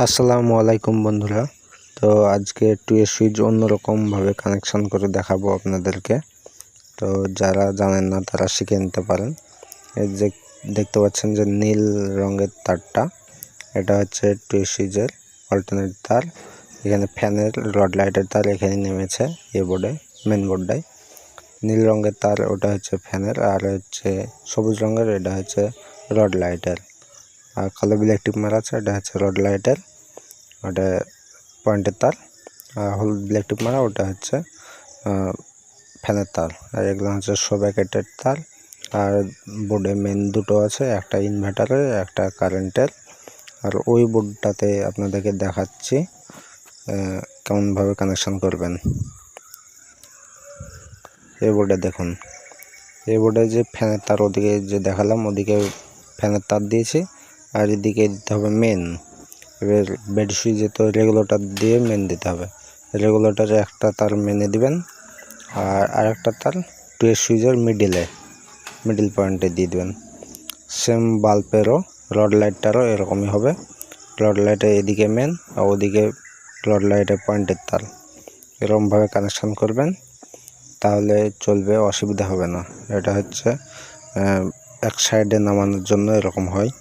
আসসালামু আলাইকুম বন্ধুরা। তো আজকে টুয়ের সুইচ অন্যরকম ভাবে কানেকশন করে দেখাবো আপনাদেরকে। তো যারা জানেন না তারা শিখে নিতে পারেন। এই যে দেখতে পাচ্ছেন যে নীল রঙের তারটা, এটা হচ্ছে টুয়ের সুইচের অল্টারনেট তার। এখানে ফ্যানের রড লাইটের তার এখানে নেমেছে এই বোর্ডে, মেন বোর্ডটায়। নীল রঙের তার ওটা হচ্ছে ফ্যানের, আর হচ্ছে সবুজ রঙের এটা হচ্ছে রড লাইটের। আর কালো ব্ল্যাক টিপ মারা আছে, এটা হচ্ছে রড লাইটের, ওটা পয়েন্টের তার। আর হলুদ ব্ল্যাক টিপ মারা ওটা হচ্ছে ফ্যানের তার। আর এগুলো হচ্ছে শো ব্যাকেটের তার। আর বোর্ডে মেন দুটো আছে, একটা ইনভার্টারের একটা কারেন্টের। আর ওই বোর্ডটাতে আপনাদেরকে দেখাচ্ছি কেমনভাবে কানেকশন করবেন। এই বোর্ডে দেখুন, এই বোর্ডে যে ফ্যানের তার ওদিকে যে দেখালাম ওদিকে ফ্যানের তার দিয়েছি, আর এদিকে দিতে হবে মেন। এবার বেড সুইচে তো রেগুলেটর দিয়ে মেন দিতে হবে। রেগুলেটরে একটা তার মেনে দিবেন, আর আরেকটা তার টুয়ের সুইচের মিডিল পয়েন্টে দিয়ে দেবেন। সেম বাল্বেরও রড লাইটটারও এরকমই হবে। রড লাইটের এদিকে মেন আর ওদিকে রড লাইটের পয়েন্টের তার। এরকমভাবে কানেকশান করবেন, তাহলে চলবে, অসুবিধা হবে না। এটা হচ্ছে এক সাইডে নামানোর জন্য এরকম হয়।